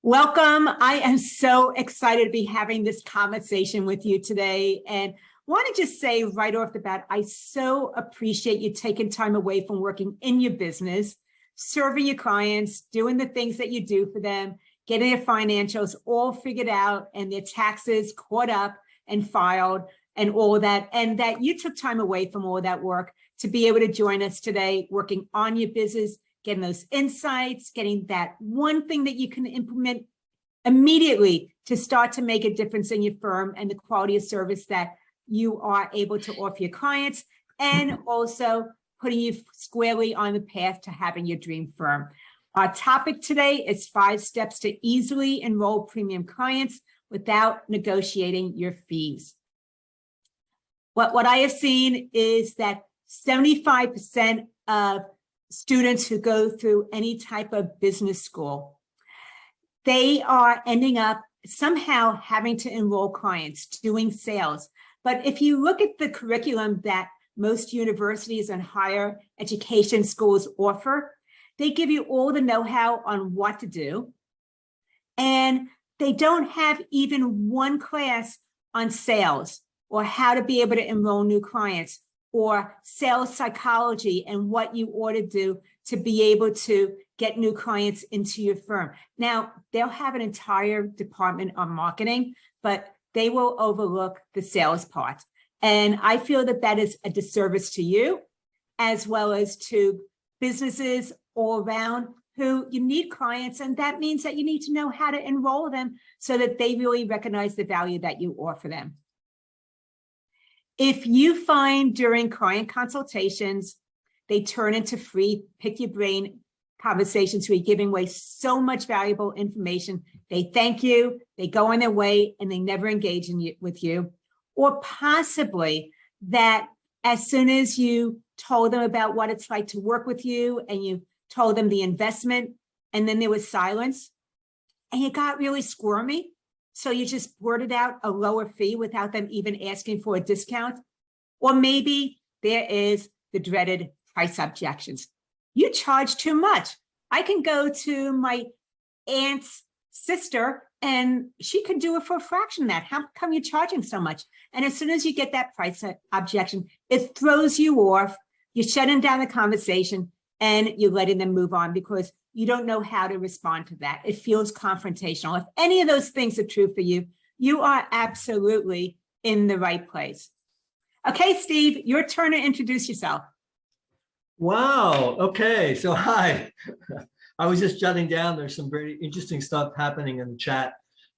Welcome. I am so excited to be having this conversation with you today. And want to just say right off the bat, I so appreciate you taking time away from working in your business, serving your clients, doing the things that you do for them, getting their financials all figured out and their taxes caught up and filed and all that. And that you took time away from all that work to be able to join us today, working on your business, getting those insights, getting that one thing that you can implement immediately to start to make a difference in your firm and the quality of service that you are able to offer your clients, and also putting you squarely on the path to having your dream firm. Our topic today is 5 steps to easily enroll premium clients without negotiating your fees. What I have seen is that 75% of students who go through any type of business school, they are ending up somehow having to enroll clients, doing sales. But if you look at the curriculum that most universities and higher education schools offer, they give you all the know-how on what to do. And they don't have even one class on sales or how to be able to enroll new clients, or sales psychology and what you ought to do to be able to get new clients into your firm. Now, they'll have an entire department on marketing, but they will overlook the sales part. And I feel that that is a disservice to you, as well as to businesses all around who you need clients. And that means that you need to know how to enroll them so that they really recognize the value that you offer them. If you find during client consultations, they turn into free pick your brain conversations where you're giving away so much valuable information, they thank you, they go on their way, and they never engage with you. Or possibly that as soon as you told them about what it's like to work with you and you told them the investment, and then there was silence, and you got really squirmy, so you just blurted out a lower fee without them even asking for a discount. Or maybe there is the dreaded price objections. You charge too much. I can go to my aunt's sister and she can do it for a fraction of that. How come you're charging so much? And as soon as you get that price objection, it throws you off. You're shutting down the conversation and you're letting them move on because you don't know how to respond to that. It feels confrontational. If any of those things are true for you, you are absolutely in the right place. Okay, Steve, your turn to introduce yourself. Wow. Okay. So hi. I was just jotting down. There's some very interesting stuff happening in the chat.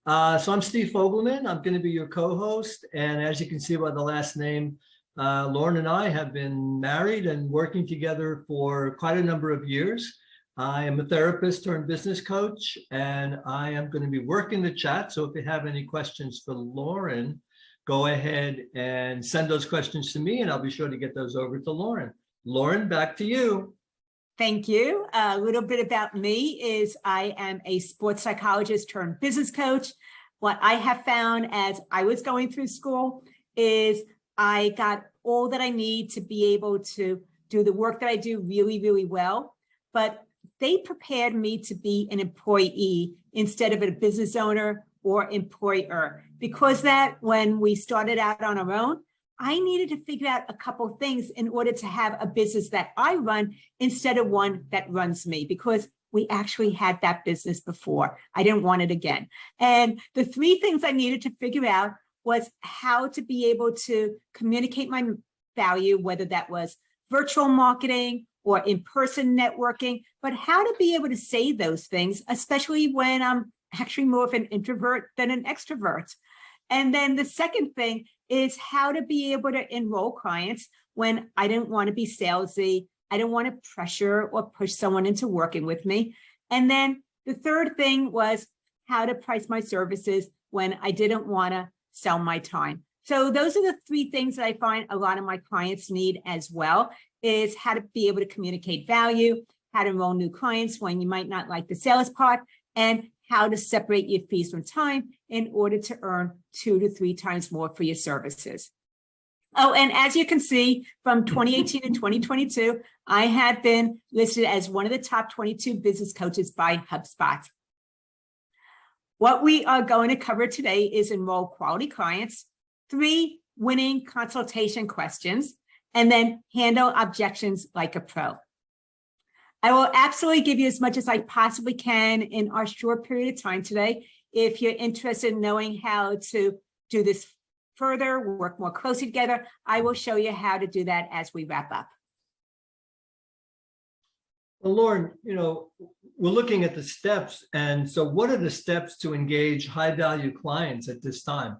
So I'm Steve Fogelman. I'm going to be your co-host. And as you can see by the last name, Loren and I have been married and working together for quite a number of years. I am a therapist turned business coach, and I am going to be working the chat. So if you have any questions for Loren, go ahead and send those questions to me, and I'll be sure to get those over to Loren. Loren, back to you. Thank you. A little bit about me is I am a sports psychologist turned business coach. What I have found as I was going through school is I got all that I need to be able to do the work that I do really, really well. But they prepared me to be an employee instead of a business owner or employer, because that when we started out on our own, I needed to figure out a couple of things in order to have a business that I run instead of one that runs me, because we actually had that business before. I didn't want it again. And the 3 things I needed to figure out was how to be able to communicate my value, whether that was virtual marketing or in-person networking, but how to be able to say those things, especially when I'm actually more of an introvert than an extrovert. And then the second thing is how to be able to enroll clients when I didn't want to be salesy. I didn't want to pressure or push someone into working with me. And then the third thing was how to price my services when I didn't want to sell my time. So those are the 3 things that I find a lot of my clients need as well, is how to be able to communicate value, how to enroll new clients when you might not like the sales part, and how to separate your fees from time in order to earn 2 to 3 times more for your services. Oh, and as you can see, from 2018 to 2022, I have been listed as one of the top 22 business coaches by HubSpot. What we are going to cover today is enroll quality clients, 3 winning consultation questions, and then handle objections like a pro. I will absolutely give you as much as I possibly can in our short period of time today. If you're interested in knowing how to do this further, work more closely together, I will show you how to do that as we wrap up. Well, Loren, we're looking at the steps. And so what are the steps to engage high value clients at this time?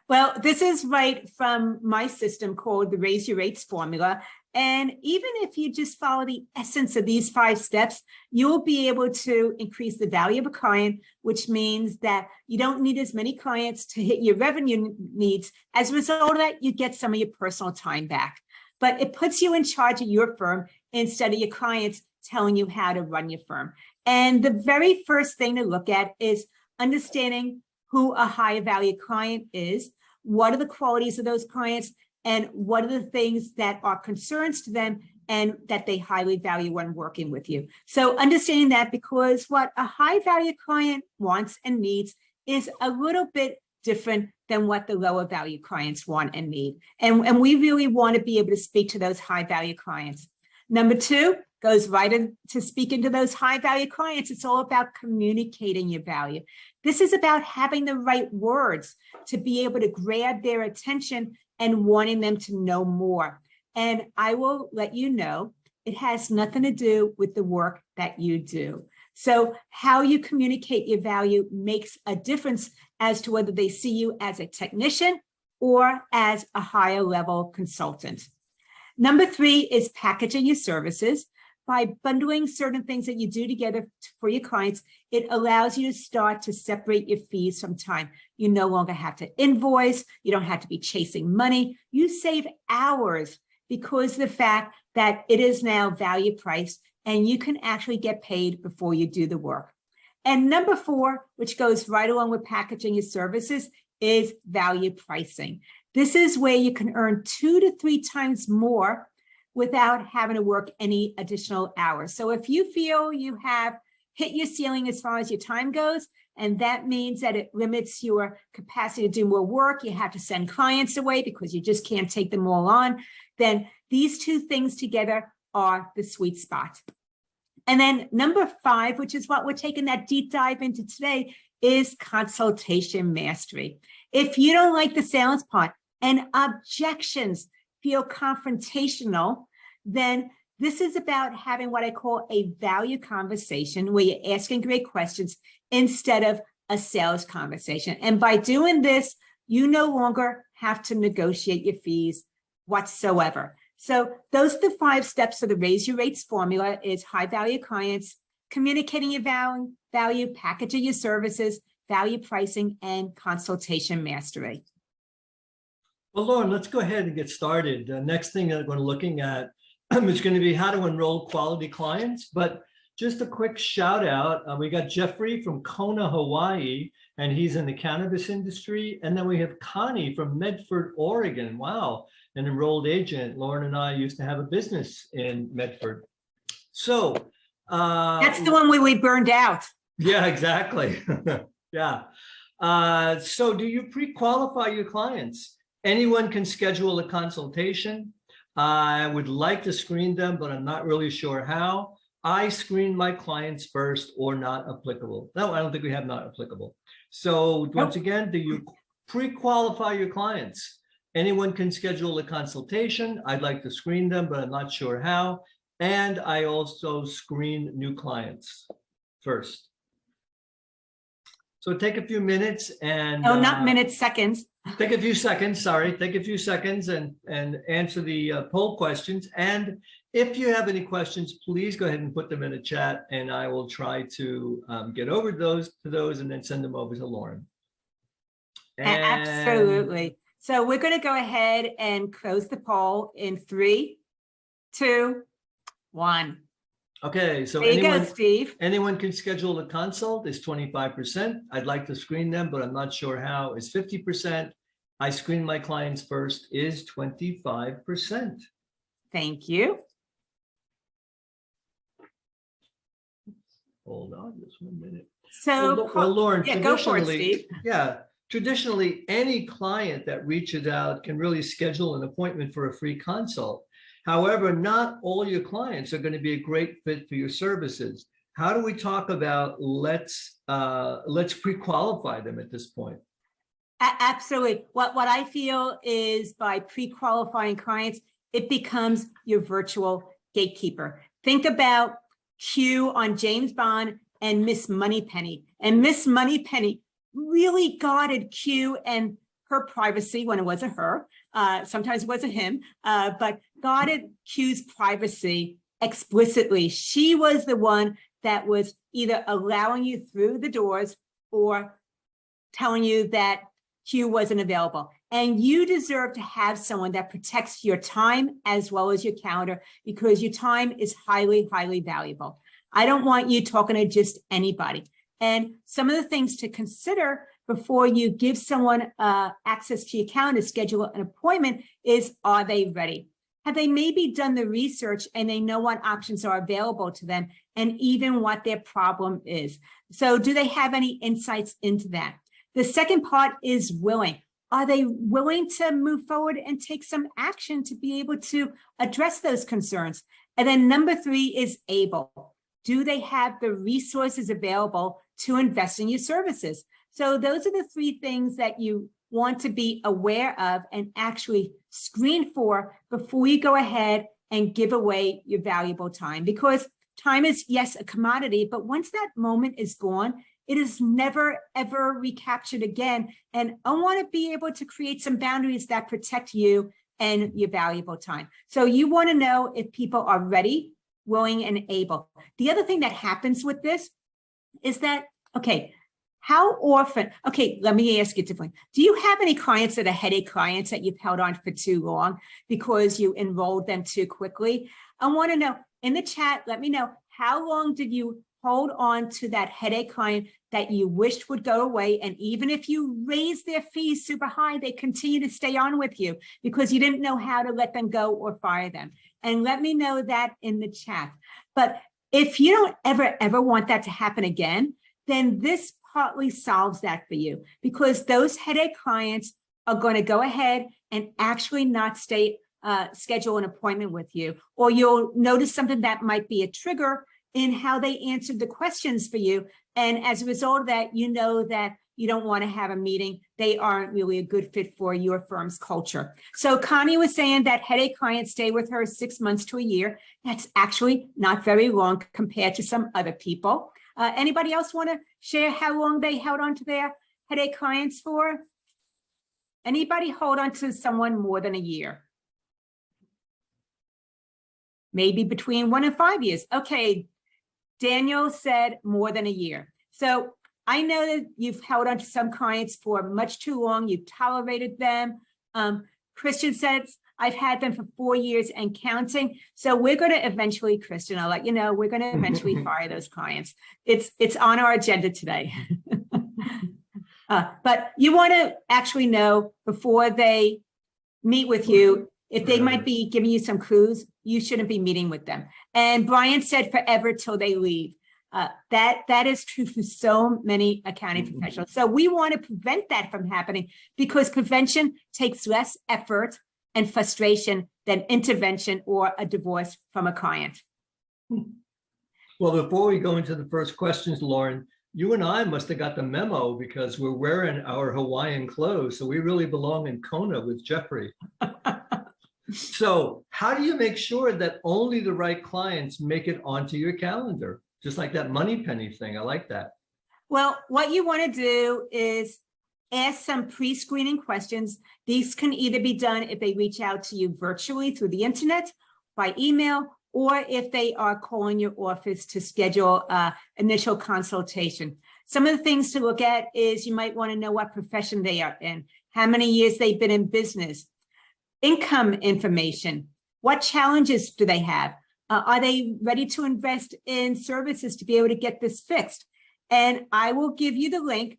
Well, this is right from my system called the Raise Your Rates formula. And even if you just follow the essence of these 5 steps, you'll be able to increase the value of a client, which means that you don't need as many clients to hit your revenue needs. As a result of that, you get some of your personal time back. But it puts you in charge of your firm instead of your clients telling you how to run your firm. And the very first thing to look at is understanding who a high value client is, what are the qualities of those clients, and what are the things that are concerns to them and that they highly value when working with you. So understanding that, because what a high value client wants and needs is a little bit different than what the lower value clients want and need. And we really want to be able to speak to those high value clients. Number 2 goes right into speaking to those high value clients. It's all about communicating your value. This is about having the right words to be able to grab their attention and wanting them to know more. And I will let you know, it has nothing to do with the work that you do. So how you communicate your value makes a difference as to whether they see you as a technician or as a higher level consultant. Number 3 is packaging your services. By bundling certain things that you do together for your clients, it allows you to start to separate your fees from time. You no longer have to invoice. You don't have to be chasing money. You save hours because of the fact that it is now value priced and you can actually get paid before you do the work. And number 4, which goes right along with packaging your services, is value pricing. This is where you can earn 2 to 3 times more without having to work any additional hours. So if you feel you have hit your ceiling as far as your time goes, and that means that it limits your capacity to do more work, you have to send clients away because you just can't take them all on, then these 2 things together are the sweet spot. And then number 5, which is what we're taking that deep dive into today, is consultation mastery. If you don't like the sales part and objections feel confrontational, then this is about having what I call a value conversation where you're asking great questions instead of a sales conversation. And by doing this, you no longer have to negotiate your fees whatsoever. So those are the 5 steps of the Raise Your Rates formula: is high value clients, communicating your value, packaging your services, value pricing, and consultation mastery. Well, Loren, let's go ahead and get started. The next thing that we're looking at is going to be how to enroll quality clients. But just a quick shout out. We got Jeffrey from Kona, Hawaii, and he's in the cannabis industry. And then we have Connie from Medford, Oregon. Wow, an enrolled agent. Loren and I used to have a business in Medford. So that's the one where we burned out. Yeah, exactly. Yeah. So do you pre-qualify your clients? Anyone can schedule a consultation. I would like to screen them, but I'm not really sure how. I screen my clients first, or not applicable. No, I don't think we have not applicable. So once again, do you pre-qualify your clients? Anyone can schedule a consultation. I'd like to screen them, but I'm not sure how. And I also screen new clients first. So take a few minutes and— Oh, not minutes, seconds. Take a few seconds, sorry. Take a few seconds and answer the poll questions. And if you have any questions, please go ahead and put them in the chat, and I will try to get over to those and then send them over to Loren. Absolutely. So we're going to go ahead and close the poll in 3, 2, 1. Okay, so there you go, Steve. Anyone can schedule a consult is 25%. I'd like to screen them, but I'm not sure how, is 50%. I screen my clients first is 25%. Thank you. Hold on just 1 minute. So, Well, Lauren, yeah, go for it, traditionally, Steve. yeah, traditionally, any client that reaches out can really schedule an appointment for a free consult. However, not all your clients are going to be a great fit for your services. How do we talk about let's pre-qualify them at this point? Absolutely. What I feel is by pre-qualifying clients, it becomes your virtual gatekeeper. Think about Q on James Bond and Miss Moneypenny. And Miss Moneypenny really guarded Q and her privacy when it wasn't her. Sometimes it wasn't him, but guarded Q's privacy explicitly. She was the one that was either allowing you through the doors or telling you that Q wasn't available. And you deserve to have someone that protects your time as well as your calendar, because your time is highly, highly valuable. I don't want you talking to just anybody. And some of the things to consider before you give someone access to your calendar, schedule an appointment, is, are they ready? Have they maybe done the research and they know what options are available to them and even what their problem is? So do they have any insights into that? The second part is willing. Are they willing to move forward and take some action to be able to address those concerns? And then number three is able. Do they have the resources available to invest in your services? So those are the three things that you want to be aware of and actually screen for before you go ahead and give away your valuable time. Because time is, yes, a commodity, but once that moment is gone, it is never, ever recaptured again. And I want to be able to create some boundaries that protect you and your valuable time. So you want to know if people are ready, willing, and able. The other thing that happens with this is that, okay, how often, okay, let me ask you differently. Do you have any clients that are headache clients that you've held on for too long because you enrolled them too quickly? I want to know in the chat, let me know, how long did you hold on to that headache client that you wished would go away? And even if you raise their fees super high, they continue to stay on with you because you didn't know how to let them go or fire them. And let me know that in the chat. But if you don't ever want that to happen again, then this partly solves that for you, because those headache clients are going to go ahead and actually not schedule an appointment with you, or you'll notice something that might be a trigger in how they answered the questions for you. And as a result of that, you know that you don't want to have a meeting. They aren't really a good fit for your firm's culture. So Connie was saying that headache clients stay with her 6 months to a year. That's actually not very long compared to some other people. Anybody else want to share how long they held on to their headache clients for? Anybody hold on to someone more than a year? Maybe between 1 and 5 years. Okay, Daniel said more than a year. So I know that you've held on to some clients for much too long. You've tolerated them. Christian says, I've had them for 4 years and counting. So we're going to eventually, Christian, I'll let you know, we're going to eventually fire those clients. It's on our agenda today. But you want to actually know before they meet with you, if they might be giving you some clues, you shouldn't be meeting with them. And Brian said forever till they leave. That is true for so many accounting professionals. So we want to prevent that from happening, because prevention takes less effort and frustration than intervention or a divorce from a client. Well, before we go into the first questions, Lauren, you and I must have got the memo because we're wearing our Hawaiian clothes. So we really belong in Kona with Jeffrey. So how do you make sure that only the right clients make it onto your calendar? Just like that Moneypenny thing. I like that. Well, what you want to do is ask some pre-screening questions. These can either be done if they reach out to you virtually through the internet, by email, or if they are calling your office to schedule an initial consultation. Some of the things to look at is you might want to know what profession they are in, how many years they've been in business, income information, what challenges do they have? Are they ready to invest in services to be able to get this fixed? And I will give you the link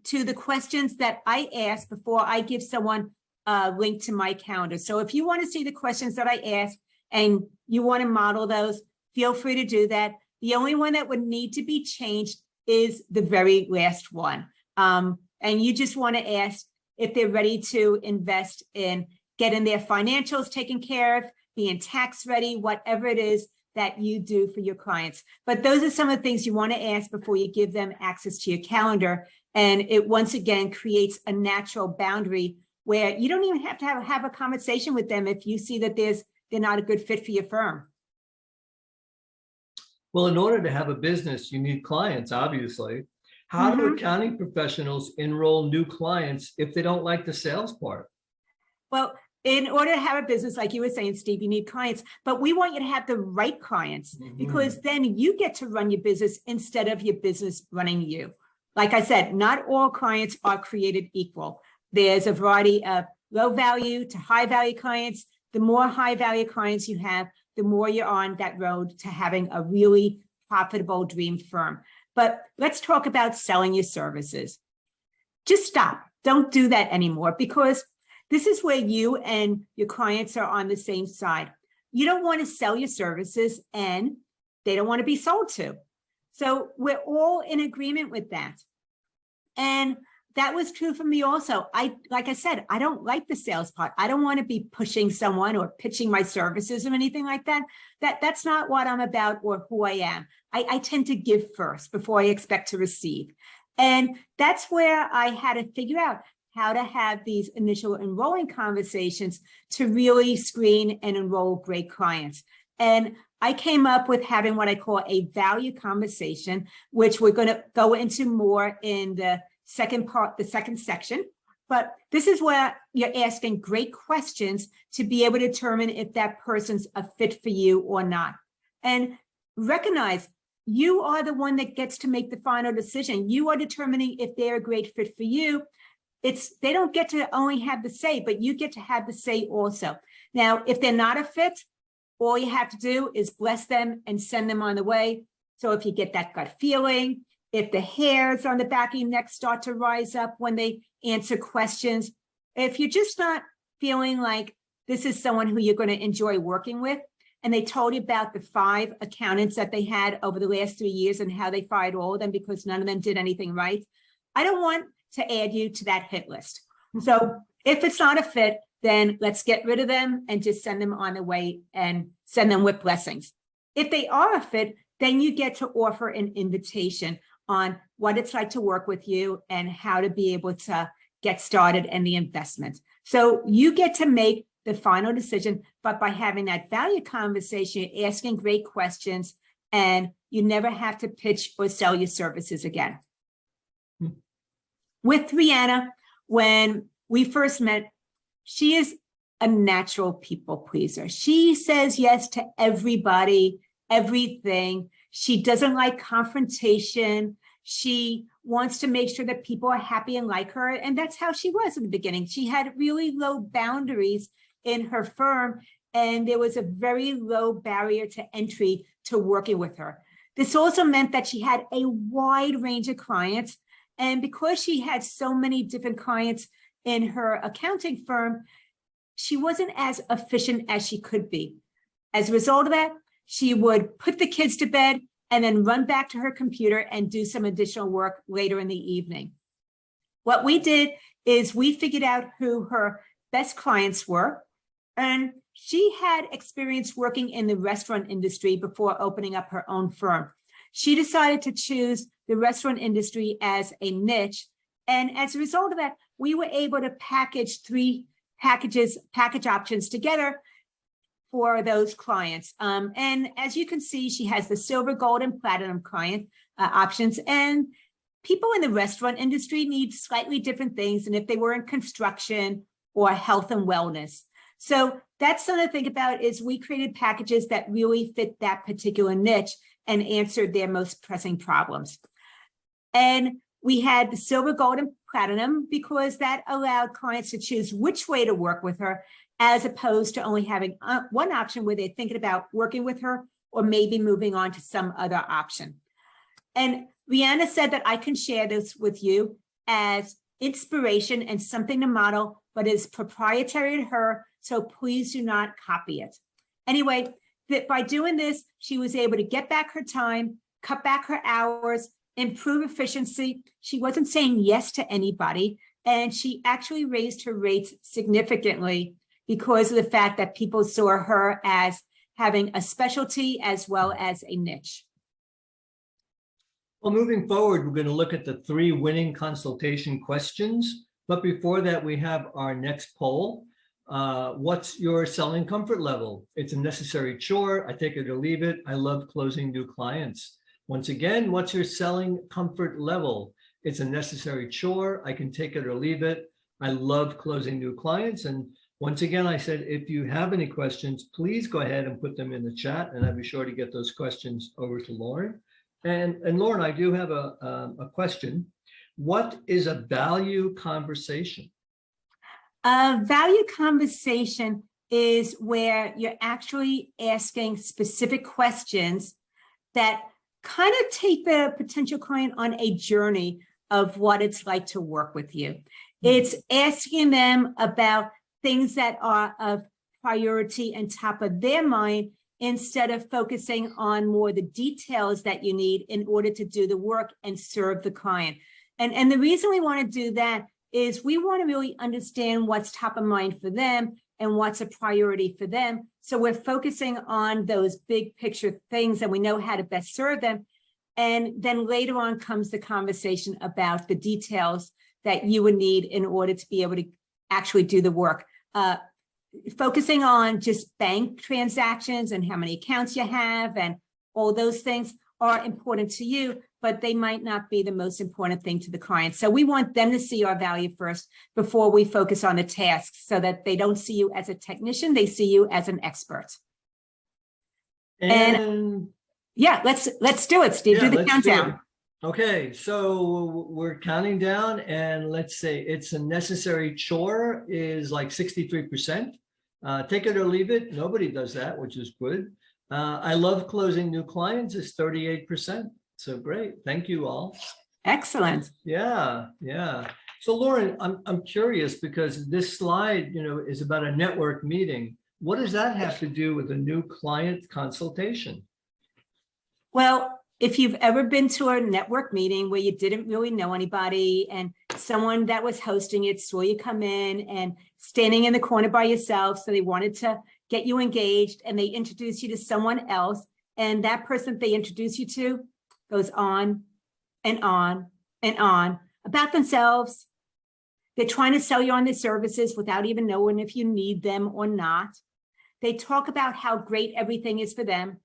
to the questions that I ask before I give someone a link to my calendar. So if you want to see the questions that I ask and you want to model those, feel free to do that. The only one that would need to be changed is the very last one. And you just want to ask if they're ready to invest in getting their financials taken care of, being tax ready, whatever it is that you do for your clients. But those are some of the things you want to ask before you give them access to your calendar. And it once again creates a natural boundary where you don't even have to have a conversation with them if you see that they're not a good fit for your firm. Well, in order to have a business, you need clients, obviously. How do accounting professionals enroll new clients if they don't like the sales part? Well, in order to have a business, like you were saying, Steve, you need clients, but we want you to have the right clients because then you get to run your business instead of your business running you. Like I said, not all clients are created equal. There's a variety of low value to high value clients. The more high value clients you have, the more you're on that road to having a really profitable dream firm. But let's talk about selling your services. Just stop. Don't do that anymore because this is where you and your clients are on the same side. You don't want to sell your services and they don't want to be sold to. So we're all in agreement with that. And that was true for me also. Like I said, I don't like the sales part. I don't want to be pushing someone or pitching my services or anything like that. That's not what I'm about or who I am. I tend to give first before I expect to receive. And that's where I had to figure out how to have these initial enrolling conversations to really screen and enroll great clients. And I came up with having what I call a value conversation, which we're going to go into more in the second part, the second section. But this is where you're asking great questions to be able to determine if that person's a fit for you or not. And recognize you are the one that gets to make the final decision. You are determining if they're a great fit for you. They don't get to only have the say, but you get to have the say also. Now, if they're not a fit, all you have to do is bless them and send them on the way. So if you get that gut feeling, if the hairs on the back of your neck start to rise up when they answer questions, if you're just not feeling like this is someone who you're going to enjoy working with, and they told you about the 5 accountants that they had over the last 3 years and how they fired all of them because none of them did anything right, I don't want to add you to that hit list. So if it's not a fit, then let's get rid of them and just send them on the way and send them with blessings. If they are a fit, then you get to offer an invitation on what it's like to work with you and how to be able to get started and the investment. So you get to make the final decision, but by having that value conversation, you're asking great questions and you never have to pitch or sell your services again. With Rihanna, when we first met, she is a natural people pleaser. She says yes to everybody, everything. She doesn't like confrontation. She wants to make sure that people are happy and like her. And that's how she was in the beginning. She had really low boundaries in her firm, and there was a very low barrier to entry to working with her. This also meant that she had a wide range of clients. And because she had so many different clients in her accounting firm, she wasn't as efficient as she could be. As a result of that, she would put the kids to bed and then run back to her computer and do some additional work later in the evening. What we did is we figured out who her best clients were, and she had experience working in the restaurant industry before opening up her own firm. She decided to choose the restaurant industry as a niche. And as a result of that, we were able to package 3 package options together for those clients. And as you can see, she has the silver, gold, and platinum client options. And people in the restaurant industry need slightly different things than if they were in construction or health and wellness. So that's something to think about is we created packages that really fit that particular niche and answered their most pressing problems. And we had the silver, gold, and platinum because that allowed clients to choose which way to work with her, as opposed to only having one option where they're thinking about working with her or maybe moving on to some other option. And Rihanna said that I can share this with you as inspiration and something to model, but is proprietary to her, so please do not copy it. Anyway, by doing this, she was able to get back her time, cut back her hours, improve efficiency. She wasn't saying yes to anybody, and she actually raised her rates significantly because of the fact that people saw her as having a specialty as well as a niche. Well, moving forward, we're going to look at the 3 winning consultation questions. But before that, we have our next poll. What's your selling comfort level? It's a necessary chore. I take it or leave it. I love closing new clients. Once again, what's your selling comfort level? It's a necessary chore. I can take it or leave it. I love closing new clients. And once again, I said, if you have any questions, please go ahead and put them in the chat, and I'll be sure to get those questions over to Loren. And Loren, I do have a question. What is a value conversation? A value conversation is where you're actually asking specific questions that kind of take the potential client on a journey of what it's like to work with you. It's asking them about things that are of priority and top of their mind, instead of focusing on more the details that you need in order to do the work and serve the client. And the reason we want to do that is we want to really understand what's top of mind for them and what's a priority for them. So we're focusing on those big picture things and we know how to best serve them. And then later on comes the conversation about the details that you would need in order to be able to actually do the work. Focusing on just bank transactions and how many accounts you have and all those things are important to you, but they might not be the most important thing to the client. So we want them to see our value first before we focus on the tasks, so that they don't see you as a technician, they see you as an expert. And yeah, let's do it, Steve. Do the countdown. Okay, so we're counting down, and let's say it's a necessary chore is like 63%. Take it or leave it. Nobody does that, which is good. I love closing new clients is 38%. So great. Thank you all. Excellent. Yeah, yeah. So Loren, I'm curious, because this slide, is about a network meeting. What does that have to do with a new client consultation? Well, if you've ever been to a network meeting where you didn't really know anybody and someone that was hosting it saw you come in and standing in the corner by yourself, so they wanted to get you engaged and they introduce you to someone else, and that person they introduce you to goes on and on and on about themselves. They're trying to sell you on their services without even knowing if you need them or not. They talk about how great everything is for them.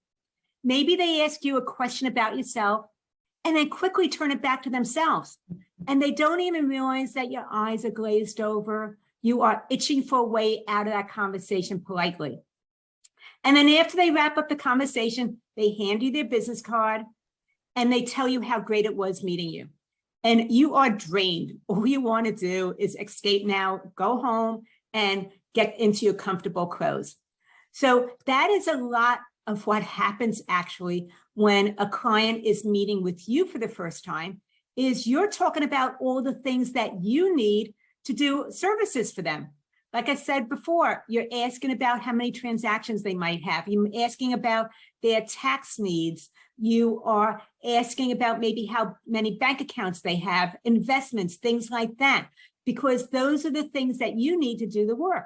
Maybe they ask you a question about yourself and then quickly turn it back to themselves. And they don't even realize that your eyes are glazed over. You are itching for a way out of that conversation politely. And then after they wrap up the conversation, they hand you their business card and they tell you how great it was meeting you. And you are drained. All you want to do is escape now, go home and get into your comfortable clothes. So that is a lot of what happens actually when a client is meeting with you for the first time, is you're talking about all the things that you need to do services for them. Like I said before, you're asking about how many transactions they might have. You're asking about their tax needs. You are asking about maybe how many bank accounts they have, investments, things like that, because those are the things that you need to do the work.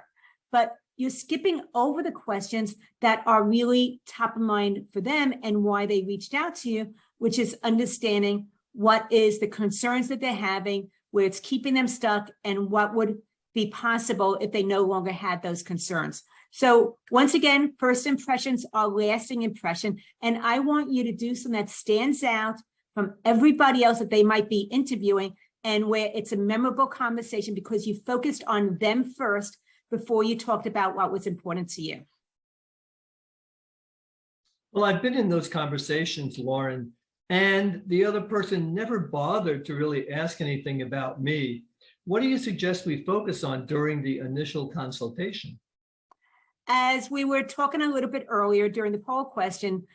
But you're skipping over the questions that are really top of mind for them and why they reached out to you, which is understanding what is the concerns that they're having, where it's keeping them stuck, and what would be possible if they no longer had those concerns. So once again, first impressions are lasting impression. And I want you to do something that stands out from everybody else that they might be interviewing, and where it's a memorable conversation because you focused on them first before you talked about what was important to you. Well, I've been in those conversations, Loren, and the other person never bothered to really ask anything about me. What do you suggest we focus on during the initial consultation? As we were talking a little bit earlier during the poll question,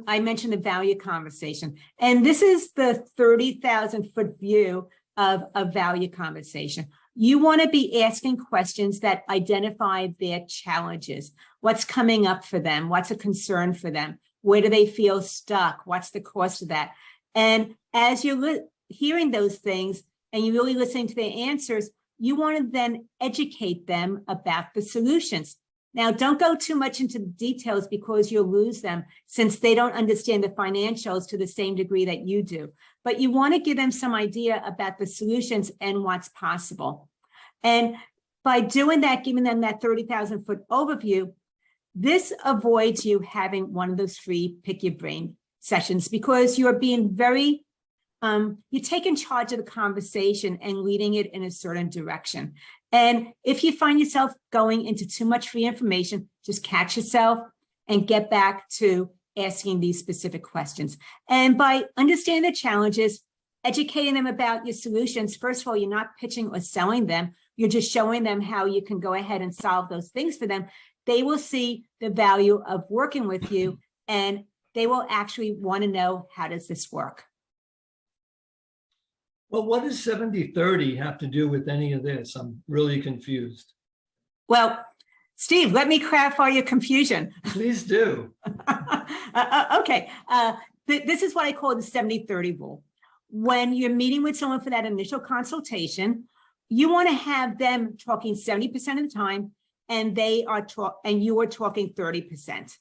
I mentioned the value conversation. And this is the 30,000-foot view of a value conversation. You want to be asking questions that identify their challenges. What's coming up for them? What's a concern for them? Where do they feel stuck? What's the cost of that? And as you're hearing those things and you're really listening to their answers, you want to then educate them about the solutions. Now, don't go too much into the details because you'll lose them since they don't understand the financials to the same degree that you do. But you want to give them some idea about the solutions and what's possible. And by doing that, giving them that 30,000-foot overview, this avoids you having one of those free pick your brain sessions because you're being very you take in charge of the conversation and leading it in a certain direction. And if you find yourself going into too much free information, just catch yourself and get back to asking these specific questions. And by understanding the challenges, educating them about your solutions, first of all, you're not pitching or selling them. You're just showing them how you can go ahead and solve those things for them. They will see the value of working with you, and they will actually want to know, how does this work? Well, what does 70-30 have to do with any of this? I'm really confused. Well, Steve, let me clarify your confusion. Please do. Okay. This is what I call the 70-30 rule. When you're meeting with someone for that initial consultation, you want to have them talking 70% of the time, and you are talking 30%.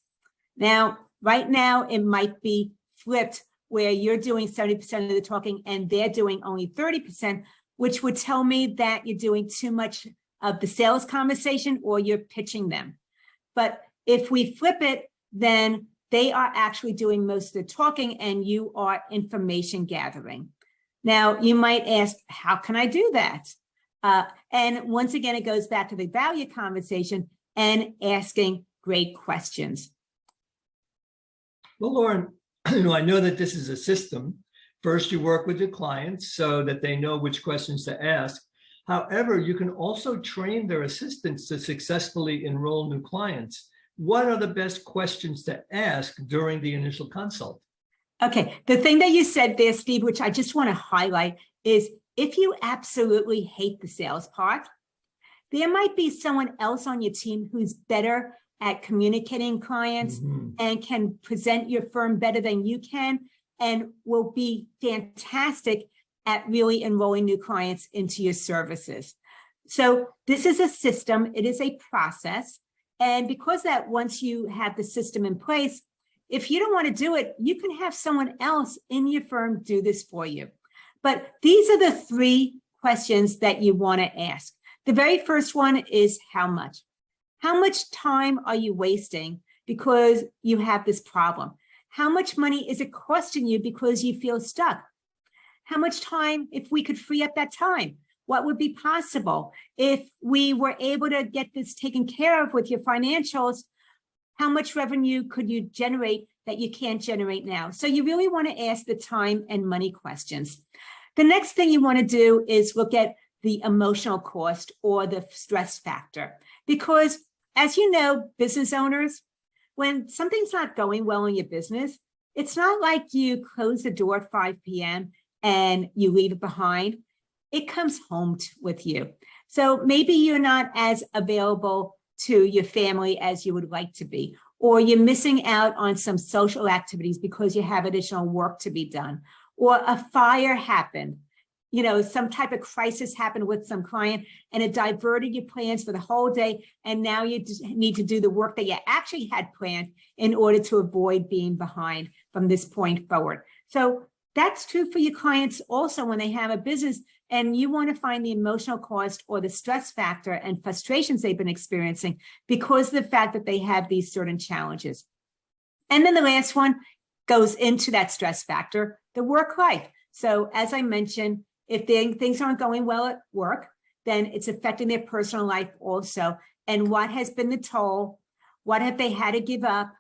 Now, right now, it might be flipped where you're doing 70% of the talking and they're doing only 30%, which would tell me that you're doing too much of the sales conversation or you're pitching them. But if we flip it, then they are actually doing most of the talking and you are information gathering. Now, you might ask, how can I do that? And once again, it goes back to the value conversation and asking great questions. Well, Loren, I know that this is a system. First, you work with your clients so that they know which questions to ask. However, you can also train their assistants to successfully enroll new clients. What are the best questions to ask during the initial consult? Okay, the thing that you said there, Steve, which I just want to highlight, is if you absolutely hate the sales part, there might be someone else on your team who's better at communicating clients and can present your firm better than you can and will be fantastic at really enrolling new clients into your services. So this is a system, it is a process. And because that once you have the system in place, if you don't want to do it, you can have someone else in your firm do this for you. But these are the three questions that you want to ask. The very first one is how much? How much time are you wasting because you have this problem? How much money is it costing you because you feel stuck? How much time, if we could free up that time, what would be possible? If we were able to get this taken care of with your financials, how much revenue could you generate that you can't generate now? So you really want to ask the time and money questions. The next thing you want to do is look at the emotional cost or the stress factor, because as you know, business owners, when something's not going well in your business, it's not like you close the door at 5 p.m. and you leave it behind. It comes home with you. So maybe you're not as available to your family as you would like to be, or you're missing out on some social activities because you have additional work to be done, or a fire happened. You know, some type of crisis happened with some client and it diverted your plans for the whole day. And now you need to do the work that you actually had planned in order to avoid being behind from this point forward. So that's true for your clients also when they have a business and you want to find the emotional cost or the stress factor and frustrations they've been experiencing because of the fact that they have these certain challenges. And then the last one goes into that stress factor, the work life. So as I mentioned, if things aren't going well at work, then it's affecting their personal life also. And what has been the toll? What have they had to give up?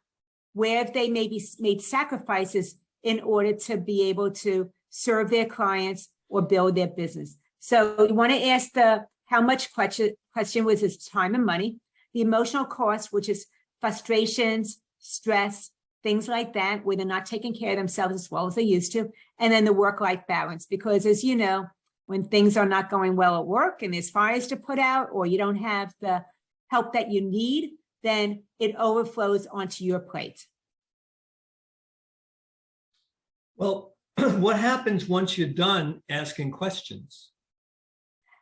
Where have they maybe made sacrifices in order to be able to serve their clients or build their business? So you want to ask the how much question was its time and money, the emotional cost, which is frustrations, stress, things like that, where they're not taking care of themselves as well as they used to, and then the work-life balance. Because as you know, when things are not going well at work and there's fires to put out, or you don't have the help that you need, then it overflows onto your plate. Well, what happens once you're done asking questions?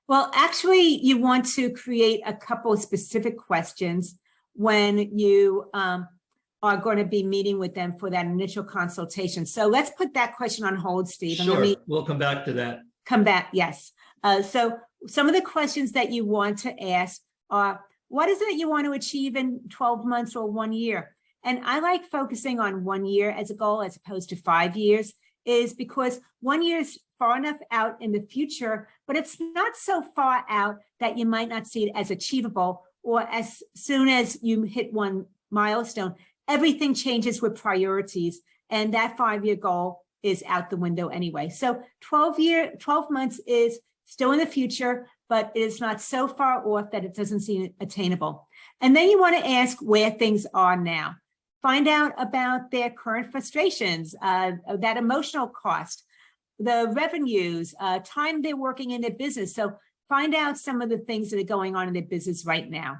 Well, actually, you want to create a couple of specific questions when you are going to be meeting with them for that initial consultation. So let's put that question on hold, Steve. And let me We'll come back to that. come back. Yes. So some of the questions that you want to ask are, what is it you want to achieve in 12 months or 1 year? And I like focusing on 1 year as a goal as opposed to 5 years, is because 1 year is far enough out in the future, but it's not so far out that you might not see it as achievable, or as soon as you hit one milestone, everything changes with priorities, and that 5-year goal is out the window anyway. So 12 months is still in the future, but it is not so far off that it doesn't seem attainable. And then you want to ask where things are now. Find out about their current frustrations, that emotional cost, the revenues, time they're working in their business. So find out some of the things that are going on in their business right now.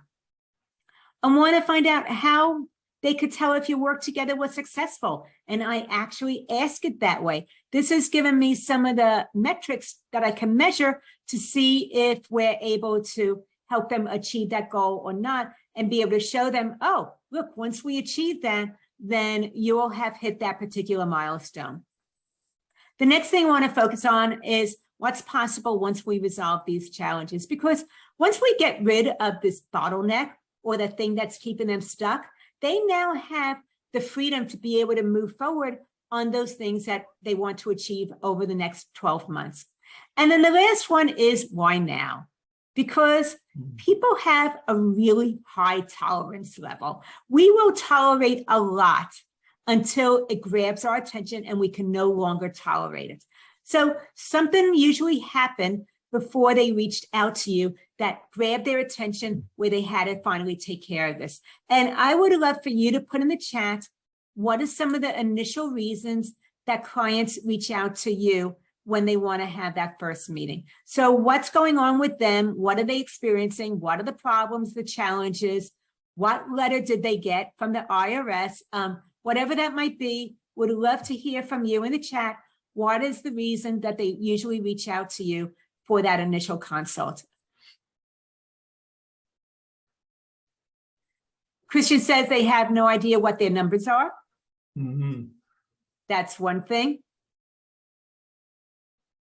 I want to find out how they could tell if your work together was successful. And I actually ask it that way. This has given me some of the metrics that I can measure to see if we're able to help them achieve that goal or not, and be able to show them, oh, look, once we achieve that, then you will have hit that particular milestone. The next thing I want to focus on is what's possible once we resolve these challenges. Because once we get rid of this bottleneck or the thing that's keeping them stuck, they now have the freedom to be able to move forward on those things that they want to achieve over the next 12 months. And then the last one is why now? Because people have a really high tolerance level. We will tolerate a lot until it grabs our attention and we can no longer tolerate it. So something usually happened before they reached out to you that grabbed their attention where they had to finally take care of this. And I would love for you to put in the chat, what are some of the initial reasons that clients reach out to you when they want to have that first meeting? So what's going on with them? What are they experiencing? What are the problems, the challenges? What letter did they get from the IRS? Whatever that might be, would love to hear from you in the chat. What is the reason that they usually reach out to you for that initial consult? Christian says they have no idea what their numbers are. Mm-hmm. That's one thing.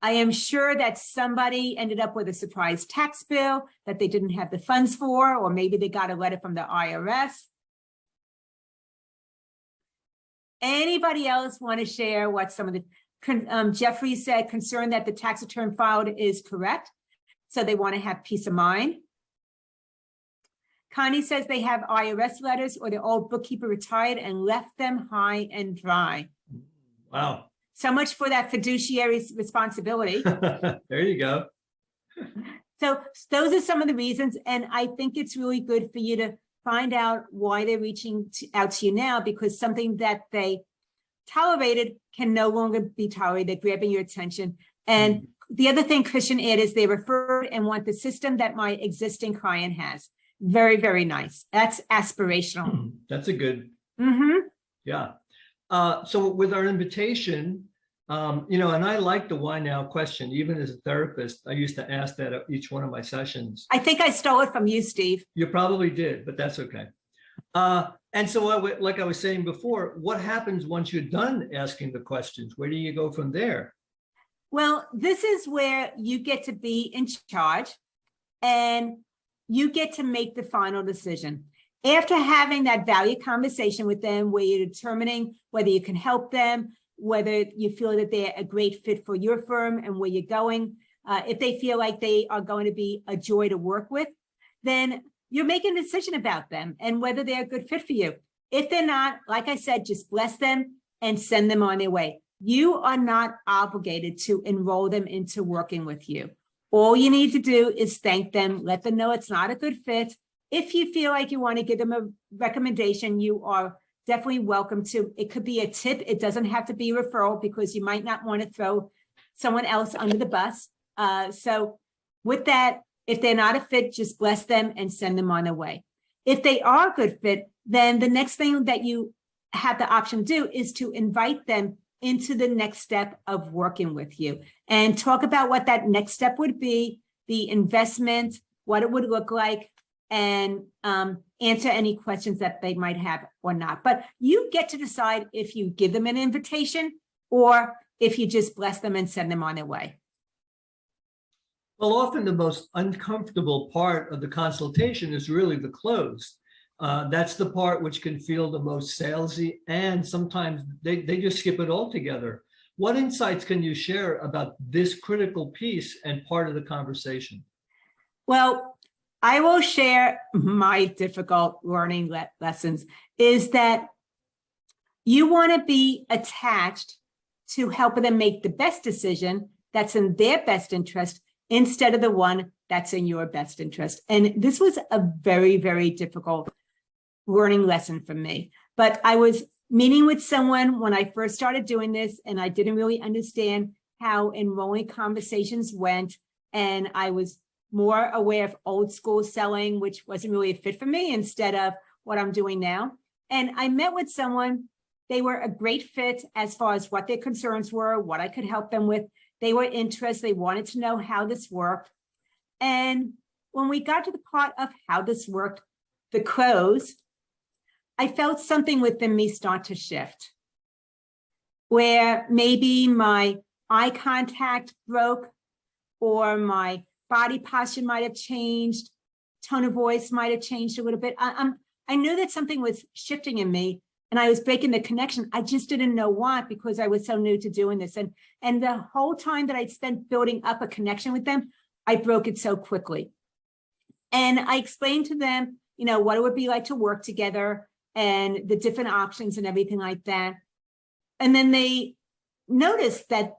I am sure that somebody ended up with a surprise tax bill that they didn't have the funds for, or maybe they got a letter from the IRS. Anybody else want to share what some of the, Jeffrey said, concerned that the tax return filed is correct, so they want to have peace of mind. Connie says they have IRS letters or the old bookkeeper retired and left them high and dry. Wow. So much for that fiduciary responsibility. There you go. So those are some of the reasons. And I think it's really good for you to find out why they're reaching out to you now, because something that they tolerated can no longer be tolerated. They're grabbing your attention. And the other thing Christian added is they referred and want the system that my existing client has. Very, very nice. That's aspirational. That's a good, Mm-hmm. yeah. So with our invitation, and I like the why now question. Even as a therapist, I used to ask that at each one of my sessions. I think I stole it from you, Steve. You probably did, but that's okay. And so like I was saying before, what happens once you're done asking the questions? Where do you go from there? Well, this is where you get to be in charge and you get to make the final decision. After having that value conversation with them, where you're determining whether you can help them, whether you feel that they're a great fit for your firm and where you're going, if they feel like they are going to be a joy to work with, then you're making a decision about them and whether they're a good fit for you. If they're not, like I said, just bless them and send them on their way. You are not obligated to enroll them into working with you. All you need to do is thank them, let them know it's not a good fit. If you feel like you want to give them a recommendation, you are definitely welcome to. It could be a tip. It doesn't have to be a referral because you might not want to throw someone else under the bus. So with that, if they're not a fit, just bless them and send them on their way. If they are a good fit, then the next thing that you have the option to do is to invite them into the next step of working with you and talk about what that next step would be, the investment, what it would look like, and answer any questions that they might have or not. But you get to decide if you give them an invitation or if you just bless them and send them on their way. Well, often the most uncomfortable part of the consultation is really the close. That's the part which can feel the most salesy, and sometimes they just skip it altogether. What insights can you share about this critical piece and part of the conversation? Well, I will share my difficult learning lessons is that you want to be attached to helping them make the best decision that's in their best interest instead of the one that's in your best interest. And this was a very, very difficult learning lesson for me. But I was meeting with someone when I first started doing this, and I didn't really understand how enrolling conversations went. And I was more aware of old school selling, which wasn't really a fit for me, instead of what I'm doing now. And I met with someone. They were a great fit as far as what their concerns were, what I could help them with. They were interested. They wanted to know how this worked. And when we got to the part of how this worked, the close, I felt something within me start to shift, where maybe my eye contact broke, or my body posture might have changed, tone of voice might have changed a little bit. I knew that something was shifting in me, and I was breaking the connection. I just didn't know what, because I was so new to doing this. And the whole time that I'd spent building up a connection with them, I broke it so quickly. And I explained to them, what it would be like to work together and the different options and everything like that. And then they noticed that,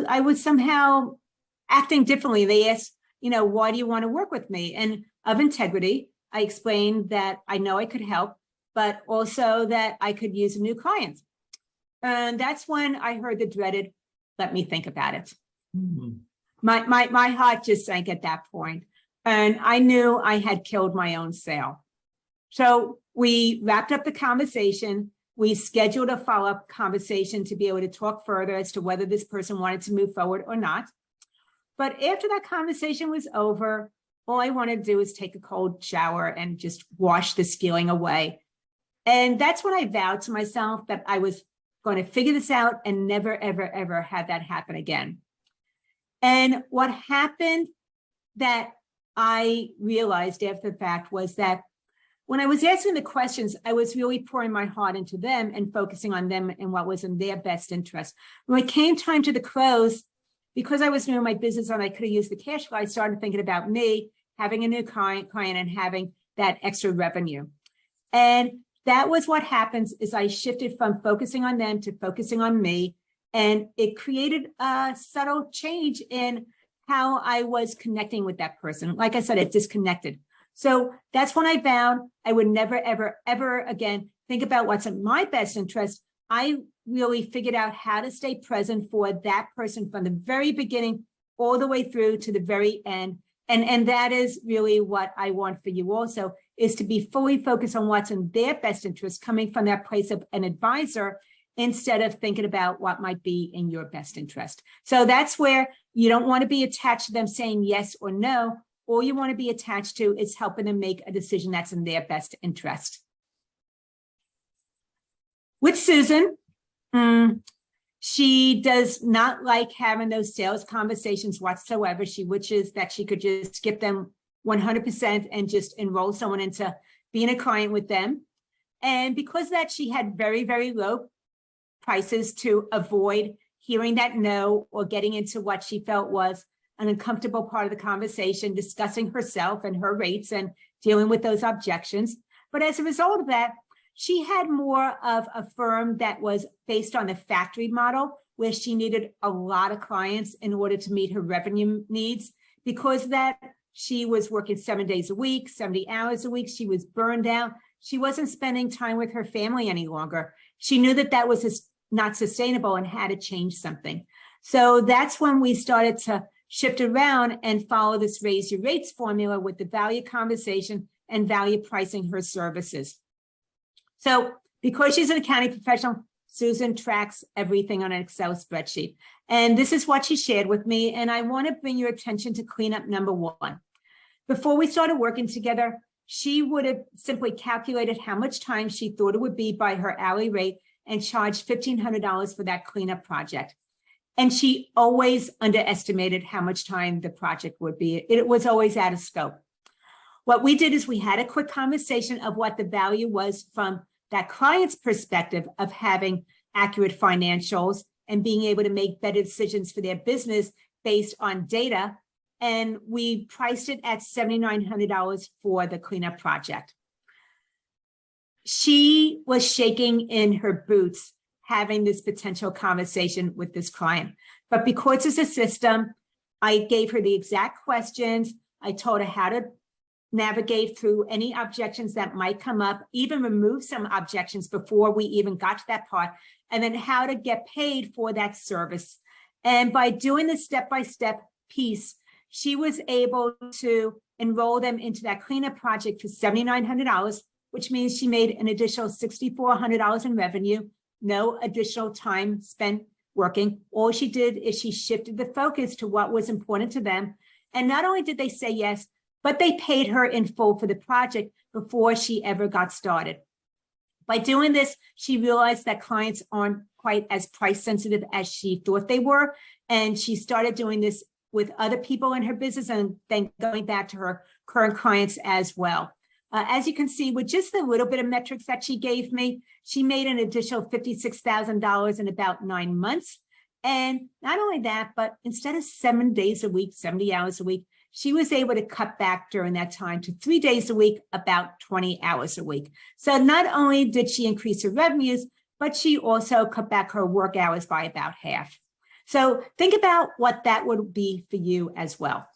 I was somehow acting differently. They asked, why do you want to work with me? And of integrity, I explained that I know I could help, but also that I could use a new client. And that's when I heard the dreaded, let me think about it. Mm-hmm. My heart just sank at that point. And I knew I had killed my own sale. So we wrapped up the conversation. We scheduled a follow-up conversation to be able to talk further as to whether this person wanted to move forward or not. But after that conversation was over, all I wanted to do was take a cold shower and just wash this feeling away. And that's when I vowed to myself that I was going to figure this out and never, ever, ever have that happen again. And what happened that I realized after the fact was that when I was asking the questions, I was really pouring my heart into them and focusing on them and what was in their best interest. When it came time to the close, because I was new in my business and I could have used the cash flow, I started thinking about me having a new client and having that extra revenue. And that was what happens is I shifted from focusing on them to focusing on me. And it created a subtle change in how I was connecting with that person. Like I said, it disconnected. So that's when I vowed I would never, ever, ever again think about what's in my best interest. I really figured out how to stay present for that person from the very beginning all the way through to the very end. And that is really what I want for you also, is to be fully focused on what's in their best interest, coming from that place of an advisor instead of thinking about what might be in your best interest. So that's where you don't want to be attached to them saying yes or no. All you want to be attached to is helping them make a decision that's in their best interest. With Susan, she does not like having those sales conversations whatsoever. She wishes that she could just skip them 100% and just enroll someone into being a client with them. And because of that, she had very, very low prices to avoid hearing that no or getting into what she felt was an uncomfortable part of the conversation, discussing herself and her rates and dealing with those objections. But as a result of that, she had more of a firm that was based on the factory model, where she needed a lot of clients in order to meet her revenue needs. Because that she was working 7 days a week, 70 hours a week. She was burned out. She wasn't spending time with her family any longer. She knew that that was not sustainable and had to change something. So that's when we started to shift around and follow this raise your rates formula with the value conversation and value pricing her services. So because she's an accounting professional, Susan tracks everything on an Excel spreadsheet. And this is what she shared with me. And I want to bring your attention to cleanup number one. Before we started working together, she would have simply calculated how much time she thought it would be by her hourly rate and charged $1,500 for that cleanup project. And she always underestimated how much time the project would be. It was always out of scope. What we did is we had a quick conversation of what the value was from that client's perspective of having accurate financials and being able to make better decisions for their business based on data. And we priced it at $7,900 for the cleanup project. She was shaking in her boots having this potential conversation with this client. But because it's a system, I gave her the exact questions. I told her how to navigate through any objections that might come up, even remove some objections before we even got to that part, and then how to get paid for that service. And by doing the step-by-step piece, she was able to enroll them into that cleanup project for $7,900, which means she made an additional $6,400 in revenue, no additional time spent working. All she did is she shifted the focus to what was important to them. And not only did they say yes, but they paid her in full for the project before she ever got started. By doing this, she realized that clients aren't quite as price sensitive as she thought they were. And she started doing this with other people in her business and then going back to her current clients as well. As you can see, with just a little bit of metrics that she gave me, she made an additional $56,000 in about 9 months. And not only that, but instead of 7 days a week, 70 hours a week, she was able to cut back during that time to 3 days a week, about 20 hours a week. So not only did she increase her revenues, but she also cut back her work hours by about half. So think about what that would be for you as well.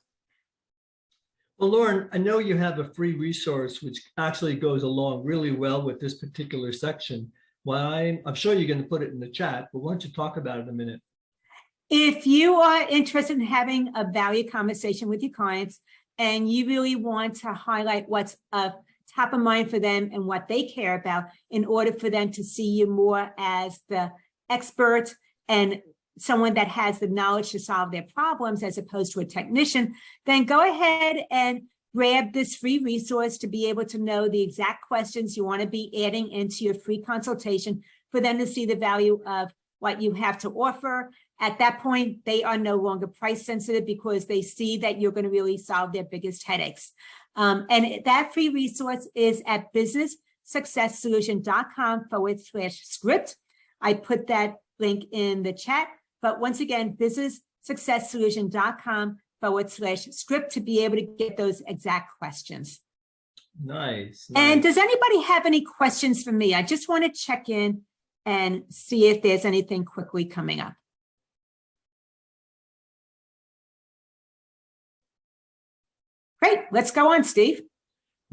Well, Loren, I know you have a free resource which actually goes along really well with this particular section. Well, I'm sure you're going to put it in the chat, but why don't you talk about it a minute? If you are interested in having a value conversation with your clients and you really want to highlight what's top of mind for them and what they care about in order for them to see you more as the expert and someone that has the knowledge to solve their problems as opposed to a technician, then go ahead and grab this free resource to be able to know the exact questions you want to be adding into your free consultation for them to see the value of what you have to offer. At that point, they are no longer price sensitive because they see that you're going to really solve their biggest headaches. And that free resource is at businesssuccesssolution.com/script. I put that link in the chat. But once again, businesssuccesssolution.com/script to be able to get those exact questions. Nice. And does anybody have any questions for me? I just want to check in and see if there's anything quickly coming up. Great, let's go on, Steve.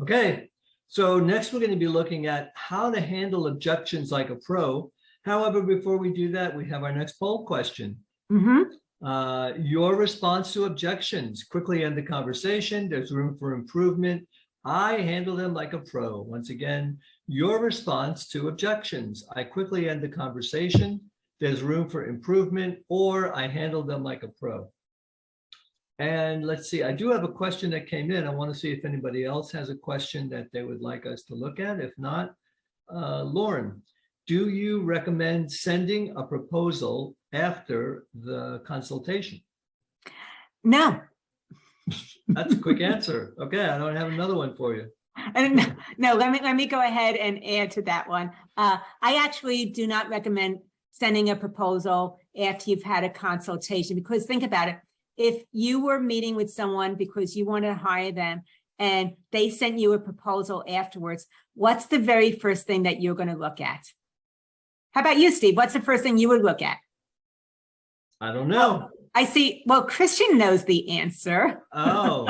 Okay, so next we're going to be looking at how to handle objections like a pro. However, before we do that, we have our next poll question. Your response to objections. Quickly end the conversation. There's room for improvement. I handle them like a pro. Once again, your response to objections. I quickly end the conversation. There's room for improvement, or I handle them like a pro. And let's see, I do have a question that came in. I want to see if anybody else has a question that they would like us to look at. If not, Loren, do you recommend sending a proposal after the consultation? No. That's a quick answer. Okay, I don't have another one for you. No, let me go ahead and add to that one. I actually do not recommend sending a proposal after you've had a consultation, because think about it. If you were meeting with someone because you want to hire them and they sent you a proposal afterwards, what's the very first thing that you're going to look at? How about you, Steve? What's the first thing you would look at? I don't know. I see. Well, Christian knows the answer. Oh.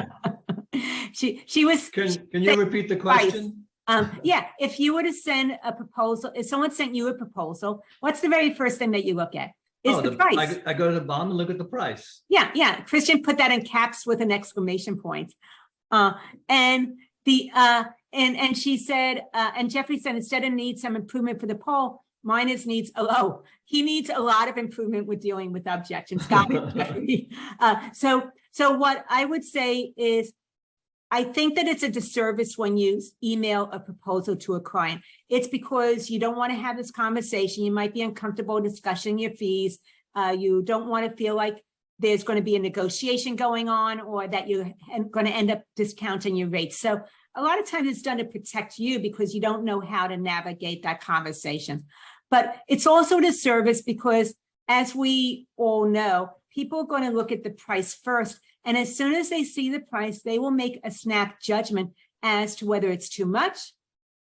She was. Can you repeat the question? Yeah, if you were to send a proposal, if someone sent you a proposal, what's the very first thing that you look at? Is the price. I go to the bottom and look at the price. Yeah. Christian put that in caps with an exclamation point. And she said, and Jeffrey said, instead of need some improvement for the poll, Mine he needs a lot of improvement with dealing with objections. Got it, Jeffrey. So what I would say is, I think that it's a disservice when you email a proposal to a client. It's because you don't want to have this conversation. You might be uncomfortable discussing your fees. You don't want to feel like there's going to be a negotiation going on, or that you're going to end up discounting your rates. So a lot of times it's done to protect you because you don't know how to navigate that conversation. But it's also a disservice because, as we all know, people are going to look at the price first. And as soon as they see the price, they will make a snap judgment as to whether it's too much,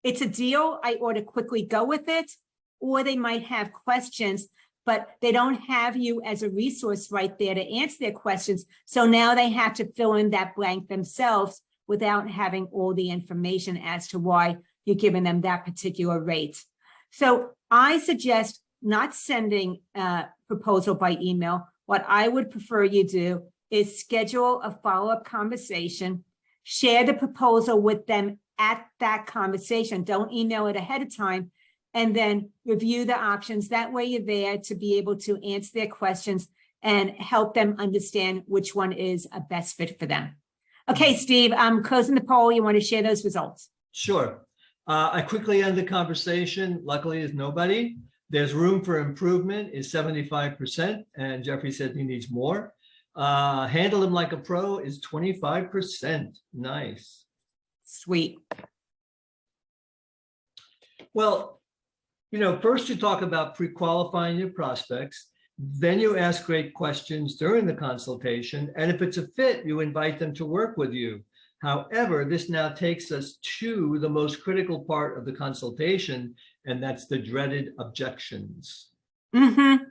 it's a deal, I ought to quickly go with it, or they might have questions, but they don't have you as a resource right there to answer their questions. So now they have to fill in that blank themselves without having all the information as to why you're giving them that particular rate. So I suggest not sending a proposal by email. What I would prefer you do is schedule a follow-up conversation, share the proposal with them at that conversation. Don't email it ahead of time, and then review the options. That way you're there to be able to answer their questions and help them understand which one is a best fit for them. Okay, Steve, I'm closing the poll. You want to share those results? Sure. I quickly end the conversation. Luckily, there's nobody. There's room for improvement is 75%, and Jeffrey said he needs more. Handle him like a pro is 25%. Nice. Sweet. Well, first you talk about pre-qualifying your prospects, then you ask great questions during the consultation, and if it's a fit, you invite them to work with you. However, this now takes us to the most critical part of the consultation, and that's the dreaded objections. Mm-hmm.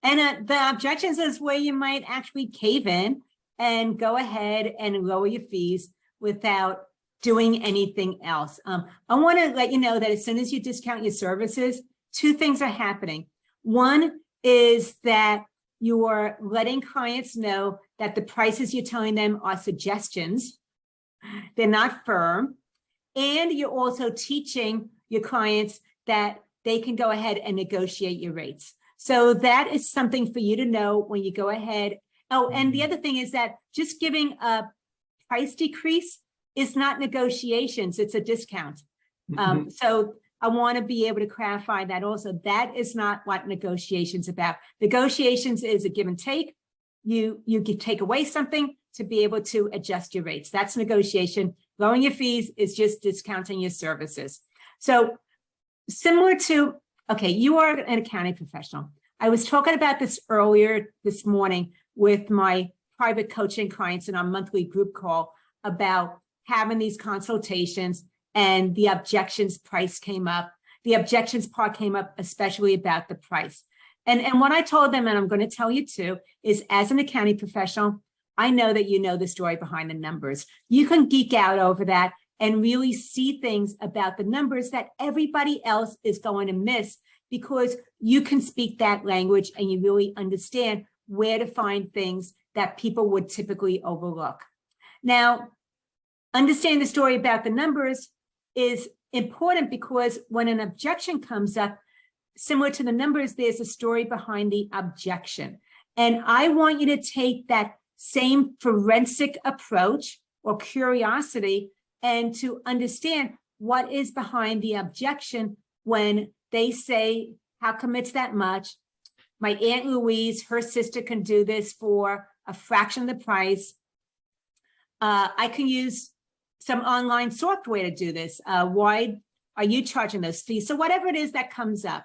And the objections is where you might actually cave in and go ahead and lower your fees without doing anything else. I want to let you know that as soon as you discount your services, two things are happening. One is that you're letting clients know that the prices you're telling them are suggestions. They're not firm. And you're also teaching your clients that they can go ahead and negotiate your rates. So that is something for you to know when you go ahead. Oh, and the other thing is that just giving a price decrease is not negotiations, it's a discount. So I want to be able to clarify that also. That is not what negotiations about. Negotiations is a give and take. You can take away something to be able to adjust your rates. That's negotiation. Lowering your fees is just discounting your services. So similar to, okay, you are an accounting professional. I was talking about this earlier this morning with my private coaching clients in our monthly group call about having these consultations, and the objections price came up. The objections part came up, especially about the price. And what I told them, and I'm going to tell you too, is as an accounting professional, I know that you know the story behind the numbers. You can geek out over that and really see things about the numbers that everybody else is going to miss, because you can speak that language and you really understand where to find things that people would typically overlook. Now, understanding the story about the numbers is important because when an objection comes up, similar to the numbers, there's a story behind the objection. And I want you to take that same forensic approach or curiosity and to understand what is behind the objection when they say, how come it's that much? My Aunt Louise, her sister can do this for a fraction of the price. I can use some online software to do this. Why are you charging those fees? So whatever it is that comes up,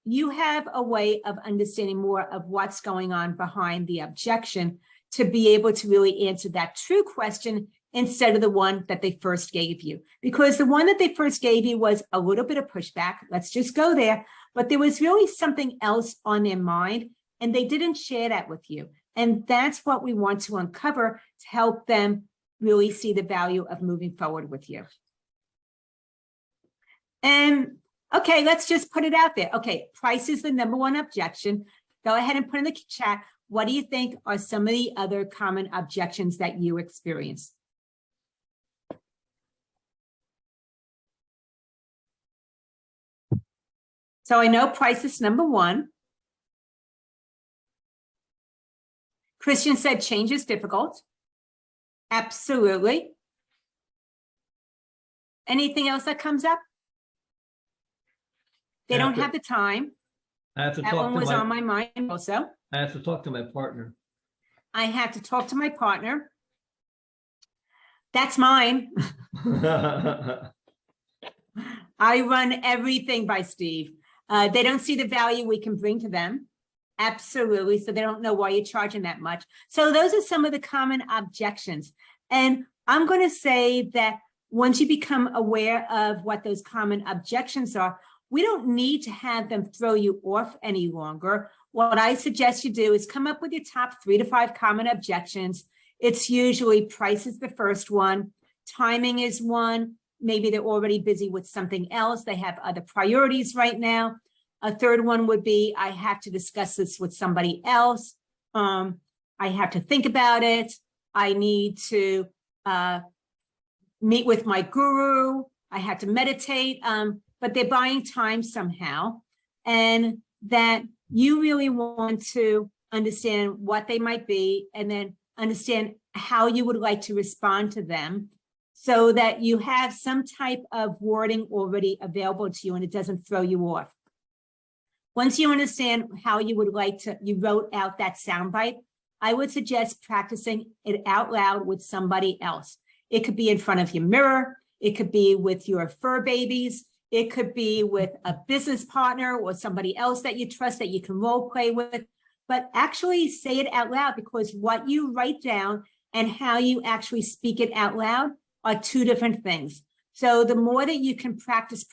you have a way of understanding more of what's going on behind the objection to be able to really answer that true question instead of the one that they first gave you. Because the one that they first gave you was a little bit of pushback. Let's just go there. But there was really something else on their mind, and they didn't share that with you. And that's what we want to uncover to help them really see the value of moving forward with you. And okay, let's just put it out there. Okay, price is the number one objection. Go ahead and put in the chat, what do you think are some of the other common objections that you experience? So I know price is number one. Christian said change is difficult. Absolutely. Anything else that comes up? They don't have the time. I have to That talk one to was my, on my mind also. I have to talk to my partner. I have to talk to my partner. That's mine. I run everything by Steve. They don't see the value we can bring to them. Absolutely. So they don't know why you're charging that much. So those are some of the common objections. And I'm going to say that once you become aware of what those common objections are, we don't need to have them throw you off any longer. What I suggest you do is come up with your top 3 to 5 common objections. It's usually price is the first one. Timing is one. Maybe they're already busy with something else. They have other priorities right now. A third one would be, I have to discuss this with somebody else. I have to think about it. I need to meet with my guru. I have to meditate. But they're buying time somehow. And that you really want to understand what they might be and then understand how you would like to respond to them so that you have some type of wording already available to you and it doesn't throw you off. Once you understand how you would like to, you wrote out that soundbite, I would suggest practicing it out loud with somebody else. It could be in front of your mirror. It could be with your fur babies. It could be with a business partner or somebody else that you trust that you can role play with, but actually say it out loud because what you write down and how you actually speak it out loud are 2 different things. So the more that you can practice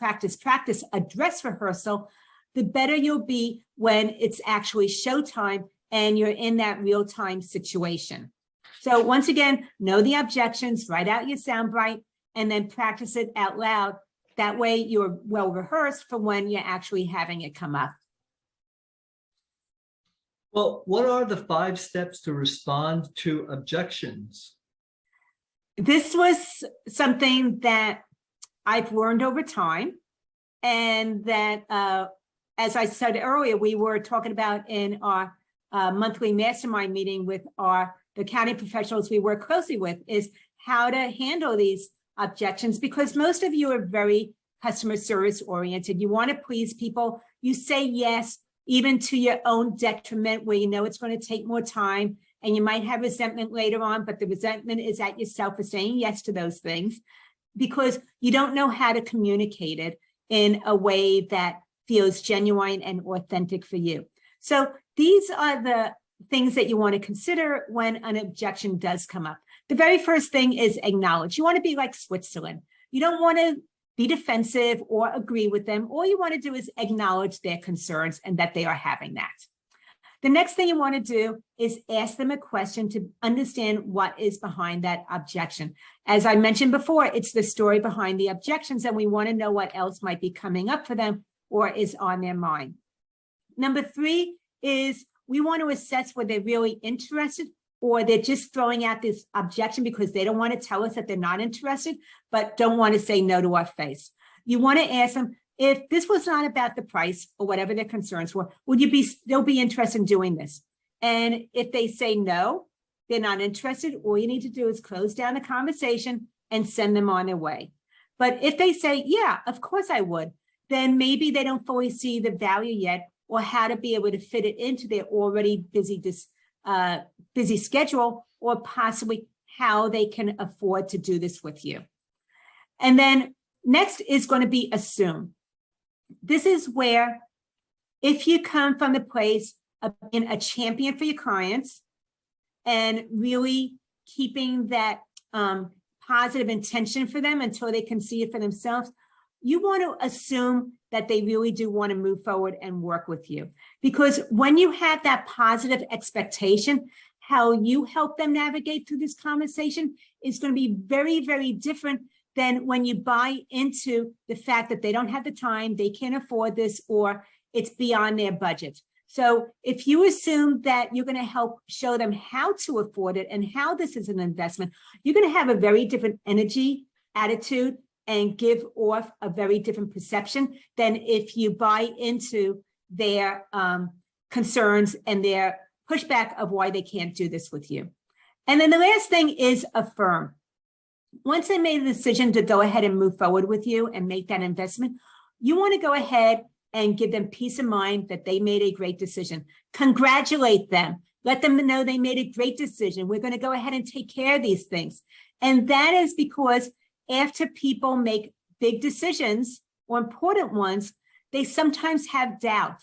a dress rehearsal, the better you'll be when it's actually showtime and you're in that real-time situation. So once again, know the objections, write out your soundbite, and then practice it out loud. That way you're well rehearsed for when you're actually having it come up. Well, what are the 5 steps to respond to objections? This was something that I've learned over time, and that, as I said earlier, we were talking about in our monthly mastermind meeting with the accounting professionals we work closely with, is how to handle these objections, because most of you are very customer service oriented. You want to please people. You say yes, even to your own detriment, where you know it's going to take more time and you might have resentment later on, but the resentment is at yourself for saying yes to those things because you don't know how to communicate it in a way that feels genuine and authentic for you. So these are the things that you want to consider when an objection does come up. The very first thing is acknowledge. You want to be like Switzerland. You don't want to be defensive or agree with them. All you want to do is acknowledge their concerns and that they are having that. The next thing you want to do is ask them a question to understand what is behind that objection. As I mentioned before, it's the story behind the objections, and we want to know what else might be coming up for them or is on their mind. Number 3 is we want to assess whether they're really interested or they're just throwing out this objection because they don't want to tell us that they're not interested, but don't want to say no to our face. You want to ask them, if this was not about the price or whatever their concerns were, would you still be interested in doing this? And if they say no, they're not interested, all you need to do is close down the conversation and send them on their way. But if they say, yeah, of course I would, then maybe they don't fully see the value yet or how to be able to fit it into their already busy schedule, or possibly how they can afford to do this with you. And then next is going to be assume. This is where, if you come from the place of being a champion for your clients and really keeping that positive intention for them until they can see it for themselves, you want to assume that they really do want to move forward and work with you. Because when you have that positive expectation, how you help them navigate through this conversation is going to be very, very different than when you buy into the fact that they don't have the time, they can't afford this, or it's beyond their budget. So if you assume that you're going to help show them how to afford it and how this is an investment, you're going to have a very different energy, attitude, and give off a very different perception than if you buy into their concerns and their pushback of why they can't do this with you. And then the last thing is affirm. Once they made a decision to go ahead and move forward with you and make that investment, you want to go ahead and give them peace of mind that they made a great decision. Congratulate them. Let them know they made a great decision. We're going to go ahead and take care of these things. And that is because after people make big decisions or important ones, they sometimes have doubt.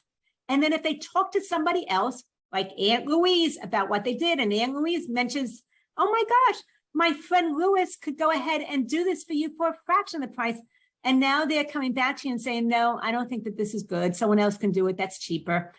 And then if they talk to somebody else, like Aunt Louise, about what they did, and Aunt Louise mentions, oh my gosh, my friend Louis could go ahead and do this for you for a fraction of the price. And now they're coming back to you and saying, no, I don't think that this is good. Someone else can do it. That's cheaper.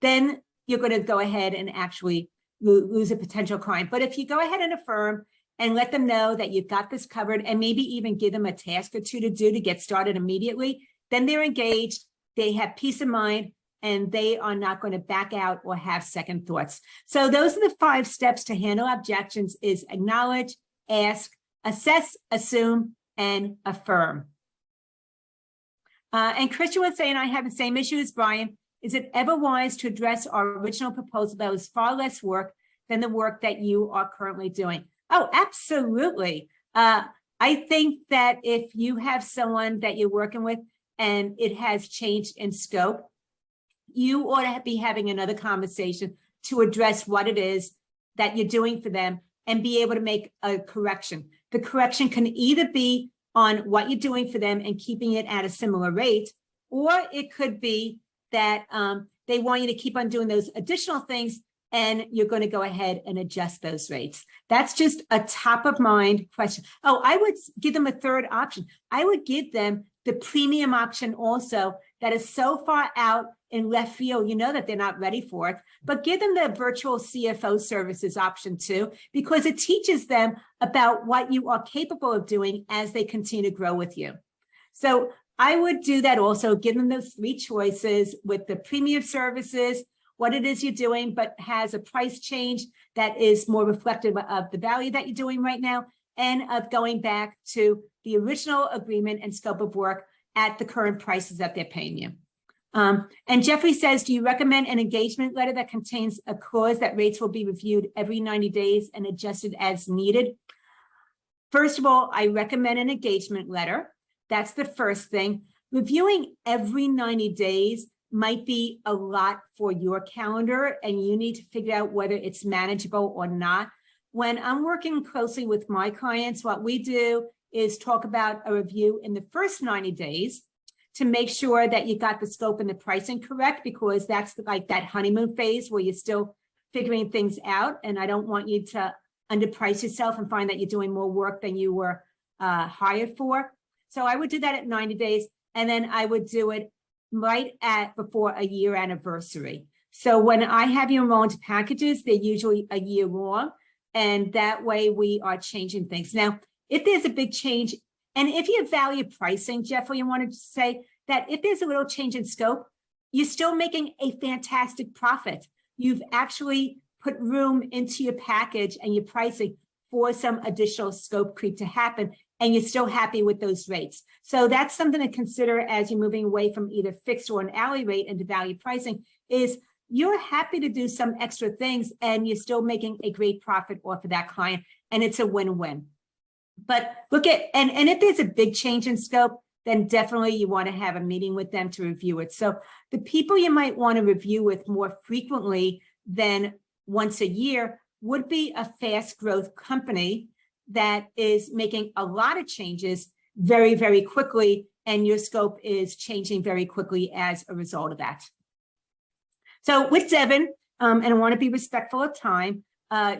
Then you're going to go ahead and actually lose a potential client. But if you go ahead and affirm and let them know that you've got this covered, and maybe even give them a task or two to do to get started immediately, then they're engaged, they have peace of mind, and they are not going to back out or have second thoughts. So those are the 5 steps to handle objections: is acknowledge, ask, assess, assume, and affirm. And Christian was saying, I have the same issue as Brian. Is it ever wise to address our original proposal that was far less work than the work that you are currently doing? Oh, absolutely. I think that if you have someone that you're working with and it has changed in scope, you ought to be having another conversation to address what it is that you're doing for them and be able to make a correction. The correction can either be on what you're doing for them and keeping it at a similar rate, or it could be that they want you to keep on doing those additional things and you're going to go ahead and adjust those rates. That's just a top of mind question. Oh, I would give them a third option. I would give them the premium option also, that is so far out in left field, you know that they're not ready for it, but give them the virtual CFO services option too, because it teaches them about what you are capable of doing as they continue to grow with you. So I would do that also, give them those 3 choices with the premium services, what it is you're doing, but has a price change that is more reflective of the value that you're doing right now, and of going back to the original agreement and scope of work at the current prices that they're paying you. And Jeffrey says, do you recommend an engagement letter that contains a clause that rates will be reviewed every 90 days and adjusted as needed? First of all, I recommend an engagement letter. That's the first thing. Reviewing every 90 days might be a lot for your calendar, and you need to figure out whether it's manageable or not. When I'm working closely with my clients, what we do is talk about a review in the first 90 days to make sure that you got the scope and the pricing correct, because that's like that honeymoon phase where you're still figuring things out. And I don't want you to underprice yourself and find that you're doing more work than you were hired for. So I would do that at 90 days. And then I would do it right at before a year anniversary. So when I have you enroll into packages, they're usually a year long. And that way we are changing things. Now, if there's a big change, and if you value pricing, Jeffrey, you wanted to say that if there's a little change in scope, you're still making a fantastic profit. You've actually put room into your package and your pricing for some additional scope creep to happen, and you're still happy with those rates. So that's something to consider as you're moving away from either fixed or an hourly rate into value pricing, is you're happy to do some extra things and you're still making a great profit off of that client, and it's a win-win. But look at, and if there's a big change in scope, then definitely you want to have a meeting with them to review it. So the people you might want to review with more frequently than once a year would be a fast growth company that is making a lot of changes very, very quickly, and your scope is changing very quickly as a result of that. So with Devin, and I want to be respectful of time,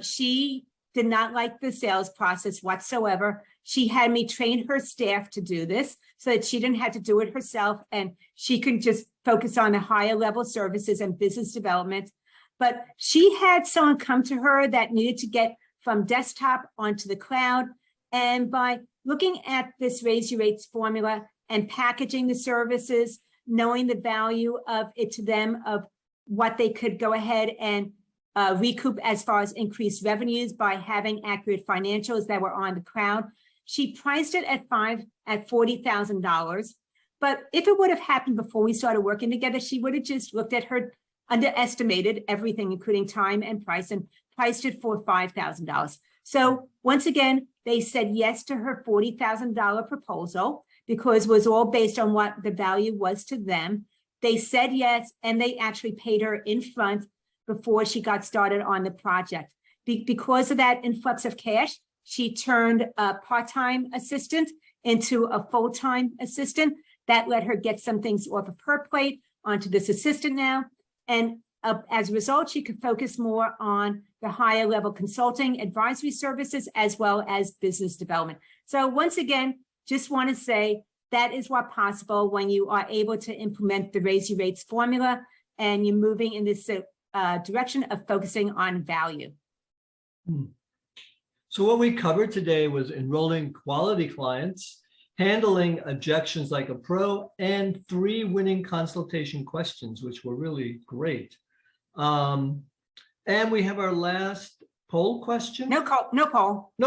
she did not like the sales process whatsoever. She had me train her staff to do this so that she didn't have to do it herself, and she could just focus on the higher level services and business development. But she had someone come to her that needed to get from desktop onto the cloud. And by looking at this raise your rates formula and packaging the services, knowing the value of it to them, of what they could go ahead and recoup as far as increased revenues by having accurate financials that were on the cloud, She priced it at $40,000. But if it would have happened before we started working together, she would have just looked at her, underestimated everything, including time and price, and priced it for $5,000. So once again, they said yes to her $40,000 proposal because it was all based on what the value was to them. They said yes, and they actually paid her in front before she got started on the project. Because of that influx of cash, she turned a part-time assistant into a full-time assistant. That let her get some things off of her plate onto this assistant now. And as a result, she could focus more on the higher level consulting, advisory services, as well as business development. So once again, just want to say that is what's possible when you are able to implement the Raise Your Rates formula and you're moving in this direction of focusing on value. So what we covered today was enrolling quality clients, handling objections like a pro, and 3 winning consultation questions, which were really great. And we have our last poll question. No poll. No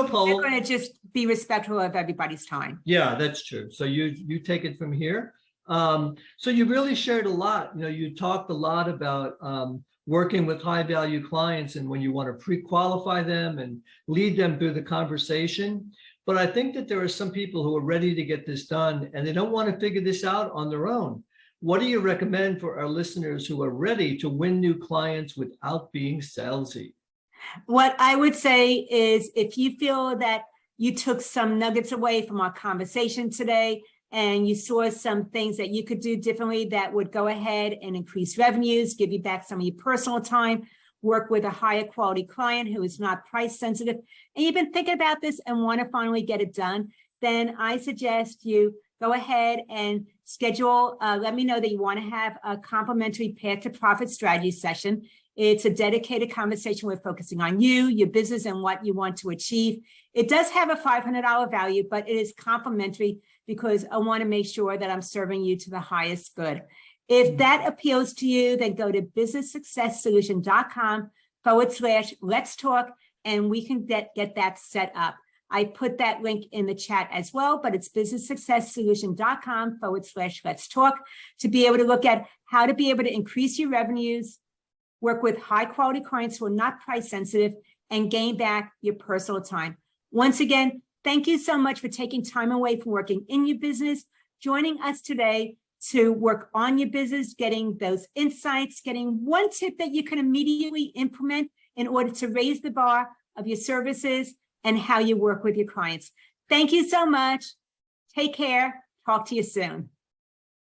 poll. We're going to just be respectful of everybody's time. Yeah, that's true. So you take it from here. So you really shared a lot. You talked a lot about working with high value clients and when you want to pre-qualify them and lead them through the conversation. But I think that there are some people who are ready to get this done and they don't want to figure this out on their own. What do you recommend for our listeners who are ready to win new clients without being salesy? What I would say is if you feel that you took some nuggets away from our conversation today and you saw some things that you could do differently that would go ahead and increase revenues, give you back some of your personal time, work with a higher quality client who is not price sensitive, and you've been thinking about this and want to finally get it done, then I suggest you go ahead and schedule, let me know that you want to have a complimentary Path to Profit strategy session. It's a dedicated conversation. We're focusing on you, your business, and what you want to achieve. It does have a $500 value, but it is complimentary because I want to make sure that I'm serving you to the highest good. If that appeals to you, then go to businesssuccesssolution.com/let's talk, and we can get that set up. I put that link in the chat as well, but it's businesssuccesssolution.com/let's talk to be able to look at how to be able to increase your revenues, work with high quality clients who are not price sensitive, and gain back your personal time. Once again, thank you so much for taking time away from working in your business, joining us today to work on your business, getting those insights, getting one tip that you can immediately implement in order to raise the bar of your services and how you work with your clients. Thank you so much. Take care. Talk to you soon.